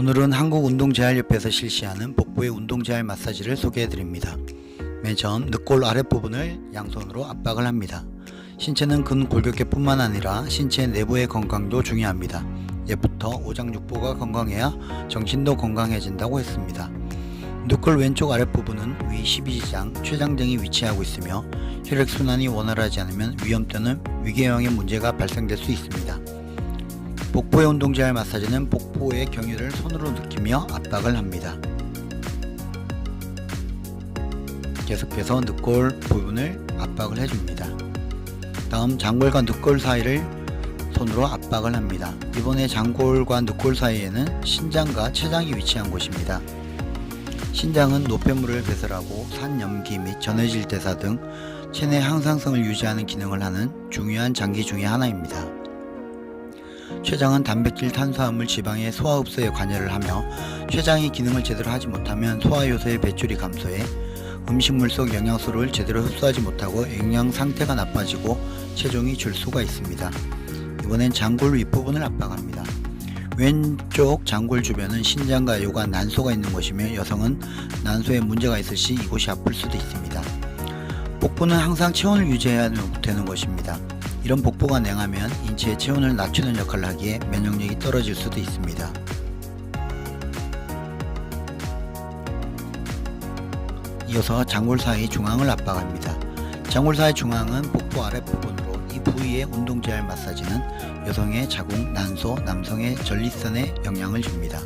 오늘은 한국운동재활협회에서 실시하는 복부의 운동재활 마사지를 소개해 드립니다. 맨 처음 늑골 아랫부분을 양손으로 압박을 합니다. 신체는 근골격계뿐만 아니라 신체 내부의 건강도 중요합니다. 예부터 오장육부가 건강해야 정신도 건강해진다고 했습니다. 늑골 왼쪽 아랫부분은 위 12지장, 췌장 등이 위치하고 있으며 혈액순환이 원활하지 않으면 위험 또는 위궤양의 문제가 발생될 수 있습니다. 복부의 운동재활 마사지는 복부의 경유를 손으로 느끼며 압박을 합니다. 계속해서 늑골 부분을 압박을 해줍니다. 다음 장골과 늑골 사이를 손으로 압박을 합니다. 이번에 장골과 늑골 사이에는 신장과 췌장이 위치한 곳입니다. 신장은 노폐물을 배설하고 산염기 및 전해질 대사 등 체내 항상성을 유지하는 기능을 하는 중요한 장기 중의 하나입니다. 췌장은 단백질, 탄수화물, 지방의 소화흡수에 관여를 하며 췌장이 기능을 제대로 하지 못하면 소화효소의 배출이 감소해 음식물 속 영양소를 제대로 흡수하지 못하고 영양 상태가 나빠지고 체중이 줄 수가 있습니다. 이번엔 장골 윗부분을 압박합니다. 왼쪽 장골 주변은 신장과 요관, 난소가 있는 곳이며 여성은 난소에 문제가 있을 시 이곳이 아플 수도 있습니다. 복부는 항상 체온을 유지해야 되는 것입니다. 이런 복부가 냉하면 인체의 체온을 낮추는 역할을 하기에 면역력이 떨어질 수도 있습니다. 이어서 장골 사이 중앙을 압박합니다. 장골 사이 중앙은 복부 아랫부분으로 이 부위의 운동재활 마사지는 여성의 자궁, 난소, 남성의 전립선에 영향을 줍니다.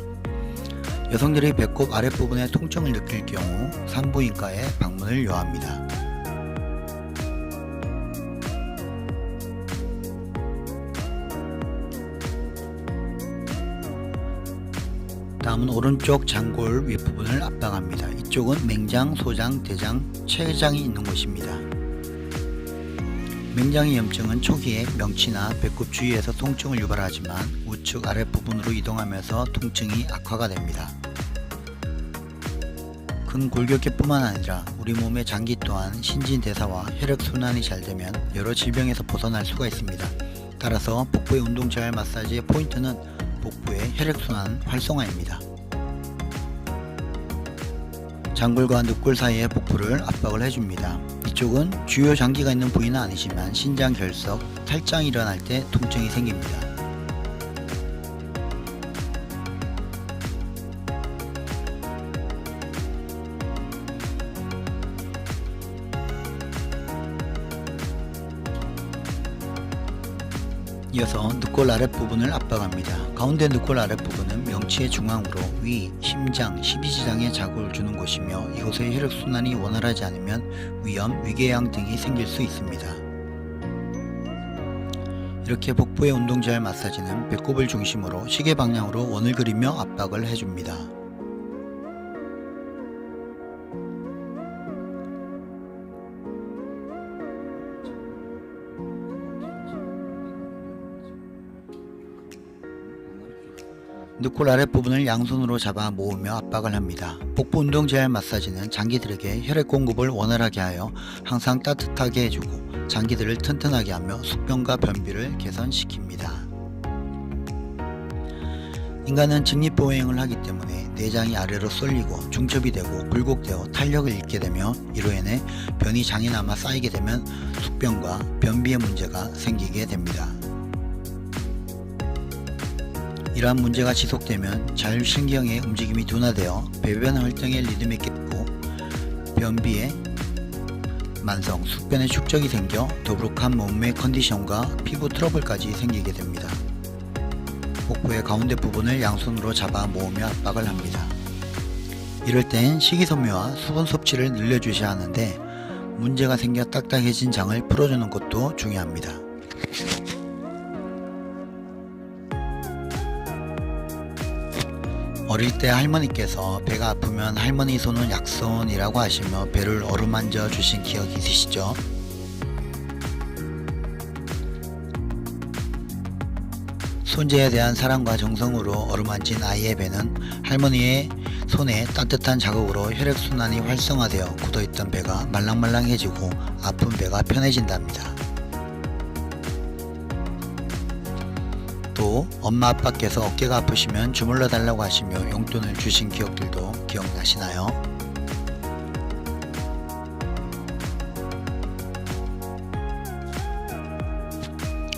여성들이 배꼽 아랫부분에 통증을 느낄 경우 산부인과에 방문을 요합니다. 다음은 오른쪽 장골 윗부분을 압박합니다. 이쪽은 맹장, 소장, 대장, 췌장이 있는 곳입니다. 맹장의 염증은 초기에 명치나 배꼽 주위에서 통증을 유발하지만 우측 아랫부분으로 이동하면서 통증이 악화가 됩니다. 근골격계뿐만 아니라 우리 몸의 장기 또한 신진대사와 혈액순환이 잘 되면 여러 질병에서 벗어날 수가 있습니다. 따라서 복부의 운동재활 마사지의 포인트는 복부의 혈액순환 활성화입니다. 장골과 늑골 사이의 복부를 압박을 해줍니다. 이쪽은 주요 장기가 있는 부위는 아니지만 신장 결석, 탈장이 일어날 때 통증이 생깁니다. 이어서 늑골 아랫부분을 압박합니다. 가운데 늑골 아랫부분은 명치의 중앙으로 위, 심장, 12지장에 자극을 주는 곳이며 이곳의 혈액순환이 원활하지 않으면 위염, 위궤양 등이 생길 수 있습니다. 이렇게 복부의 운동재활 마사지는 배꼽을 중심으로 시계 방향으로 원을 그리며 압박을 해줍니다. 늑골 아랫부분을 양손으로 잡아 모으며 압박을 합니다. 복부 운동재활 마사지는 장기들에게 혈액 공급을 원활하게 하여 항상 따뜻하게 해주고 장기들을 튼튼하게 하며 숙변과 변비를 개선시킵니다. 인간은 직립보행을 하기 때문에 내장이 아래로 쏠리고 중첩이 되고 굴곡되어 탄력을 잃게 되며 이로 인해 변이 장이 남아 쌓이게 되면 숙변과 변비의 문제가 생기게 됩니다. 이러한 문제가 지속되면 자율신경의 움직임이 둔화되어 배변 활동의 리듬이 깨고 변비에 만성, 숙변의 축적이 생겨 더부룩한 몸의 컨디션과 피부 트러블까지 생기게 됩니다. 복부의 가운데 부분을 양손으로 잡아 모으며 압박을 합니다. 이럴 땐 식이섬유와 수분 섭취를 늘려주셔야 하는데 문제가 생겨 딱딱해진 장을 풀어주는 것도 중요합니다. 어릴 때 할머니께서 배가 아프면 할머니 손은 약손이라고 하시며 배를 어루만져 주신 기억이 있으시죠? 손재에 대한 사랑과 정성으로 어루만진 아이의 배는 할머니의 손에 따뜻한 자극으로 혈액순환이 활성화되어 굳어있던 배가 말랑말랑해지고 아픈 배가 편해진답니다. 또 엄마 아빠께서 어깨가 아프시면 주물러 달라고 하시며 용돈을 주신 기억들도 기억나시나요?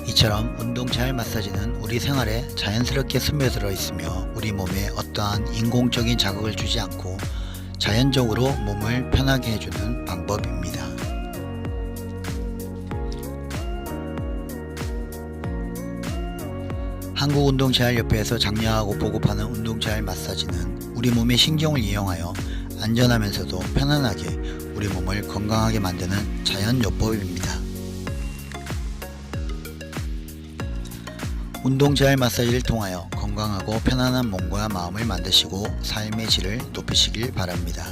이처럼 운동잘 마사지는 우리 생활에 자연스럽게 스며들어 있으며 우리 몸에 어떠한 인공적인 자극을 주지 않고 자연적으로 몸을 편하게 해주는 방법입니다. 한국운동재활협회에서 장려하고 보급하는 운동재활 마사지는 우리 몸의 신경을 이용하여 안전하면서도 편안하게 우리 몸을 건강하게 만드는 자연요법입니다. 운동재활 마사지를 통하여 건강하고 편안한 몸과 마음을 만드시고 삶의 질을 높이시길 바랍니다.